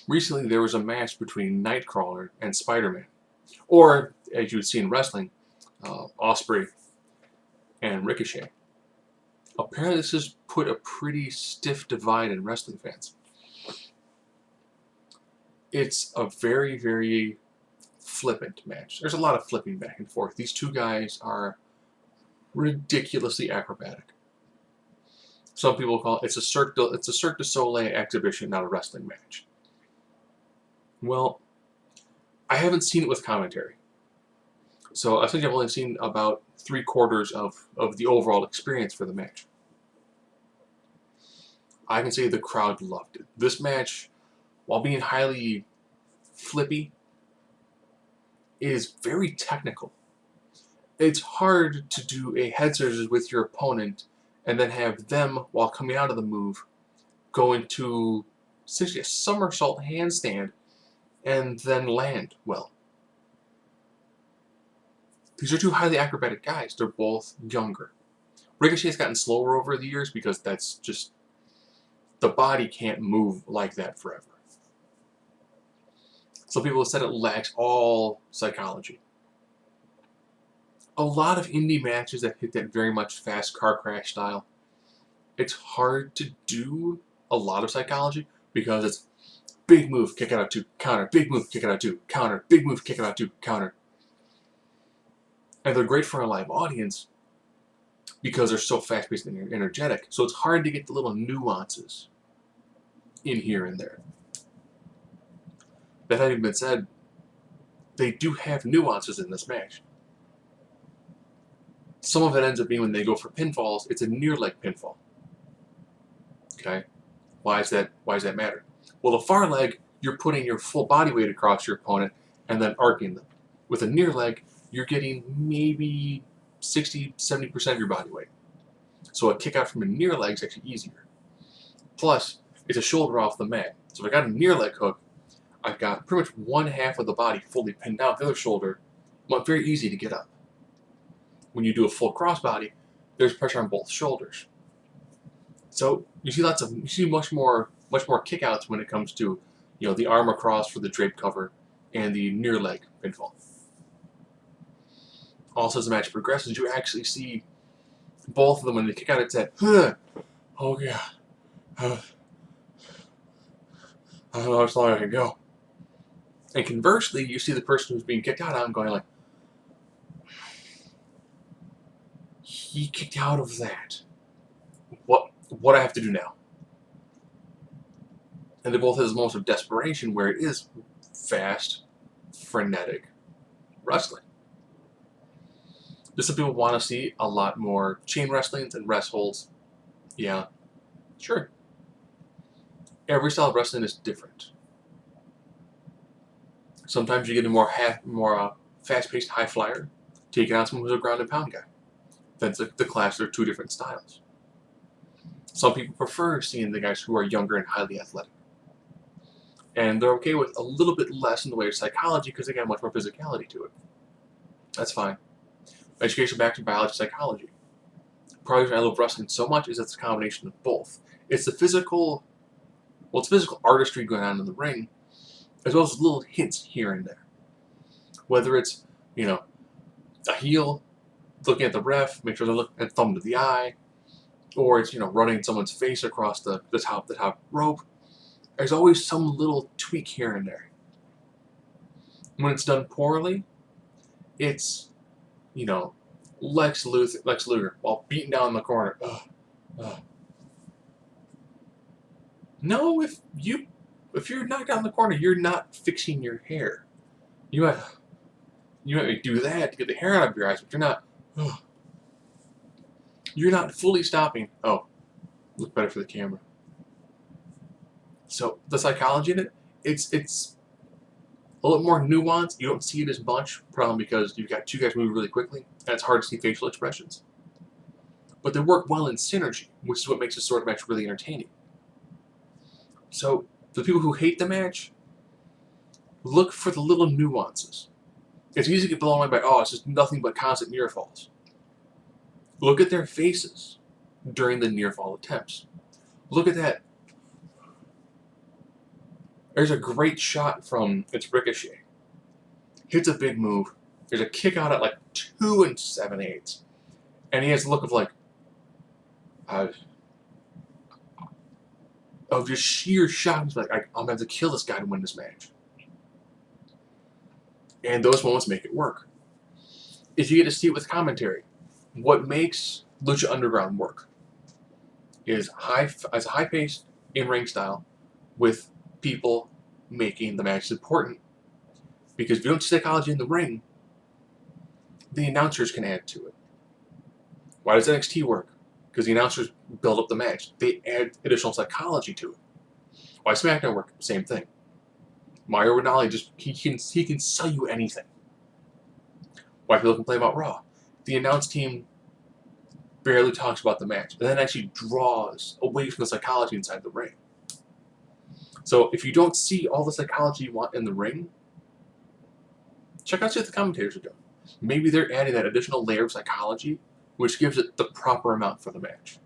Recently, there was a match between Nightcrawler and Spider-Man, or as you would see in wrestling, Osprey and Ricochet. Apparently, this has put a pretty stiff divide in wrestling fans. It's a very, very flippant match. There's a lot of flipping back and forth. These two guys are ridiculously acrobatic. Some people call it's a Cirque du Soleil exhibition, not a wrestling match. Well, I haven't seen it with commentary. So I think I've only seen about 3/4 of the overall experience for the match. I can say the crowd loved it. This match, while being highly flippy, is very technical. It's hard to do a head scissors with your opponent and then have them, while coming out of the move, go into essentially a somersault handstand and then land well. These are two highly acrobatic guys. They're both younger. Ricochet's gotten slower over the years because that's just, the body can't move like that forever. Some people have said it lacks all psychology. A lot of indie matches that hit that very much fast car crash style, it's hard to do a lot of psychology because it's big move, kick out of two, counter, big move, kick out of two, counter, big move, kick out of two, counter. And they're great for a live audience because they're so fast-paced and energetic. So it's hard to get the little nuances in here and there. That having been said, they do have nuances in this match. Some of it ends up being when they go for pinfalls, it's a near leg pinfall. Okay? Why does that matter? Well, the far leg, you're putting your full body weight across your opponent and then arcing them. With a near leg, you're getting maybe 60, 70% of your body weight. So a kick out from a near leg is actually easier. Plus, it's a shoulder off the mat. So if I got a near leg hook, I've got pretty much one half of the body fully pinned down, the other shoulder, very easy to get up. When you do a full crossbody, there's pressure on both shoulders. So you see much more kickouts when it comes to, the arm across for the drape cover and the near leg pinfall. Also, as the match progresses, you actually see both of them when they kick out. It's that, oh yeah, I don't know how long I can go. And conversely, you see the person who's being kicked out on going like, he kicked out of that. What do I have to do now? And they both have this moment of desperation where it is fast, frenetic wrestling. Just some people want to see a lot more chain wrestlings and rest holds. Yeah, sure. Every style of wrestling is different. Sometimes you get a more fast-paced high flyer, taking on someone who's a ground and pound guy. That's the clash of two different styles. Some people prefer seeing the guys who are younger and highly athletic. And they're okay with a little bit less in the way of psychology because they got much more physicality to it. That's fine. Education back to biology, psychology. Part of the reason I love wrestling so much is it's a combination of both. It's the physical artistry going on in the ring, as well as little hints here and there. Whether it's, a heel looking at the ref, make sure they're looking at thumb to the eye, or it's, running someone's face across the top rope. There's always some little tweak here and there. When it's done poorly, it's, Lex Luger while beating down the corner. No, if you're knocked down the corner, you're not fixing your hair. You might do that to get the hair out of your eyes, but you're not. You're not fully stopping. Oh, look better for the camera. So the psychology in it, it's a little more nuanced. You don't see it as much, probably because you've got two guys moving really quickly, and it's hard to see facial expressions. But they work well in synergy, which is what makes this sort of match really entertaining. So, for the people who hate the match, look for the little nuances. It's easy to get blown away by, it's just nothing but constant near falls. Look at their faces during the near fall attempts. Look at that. There's a great shot from it's Ricochet. Hits a big move. There's a kick out at like 2 7/8, and he has a look of like, of just sheer shock. He's like, I'm gonna have to kill this guy to win this match. And those moments make it work. If you get to see it with commentary, what makes Lucha Underground work is a high-paced in-ring style with people making the matches important. Because if you don't see psychology in the ring, the announcers can add to it. Why does NXT work? Because the announcers build up the match. They add additional psychology to it. Why SmackDown work? Same thing. Mario Ronaldo he can sell you anything. Why people complain about Raw? The announce team barely talks about the match, and then actually draws away from the psychology inside the ring. So if you don't see all the psychology you want in the ring, check out what the commentators are doing. Maybe they're adding that additional layer of psychology, which gives it the proper amount for the match.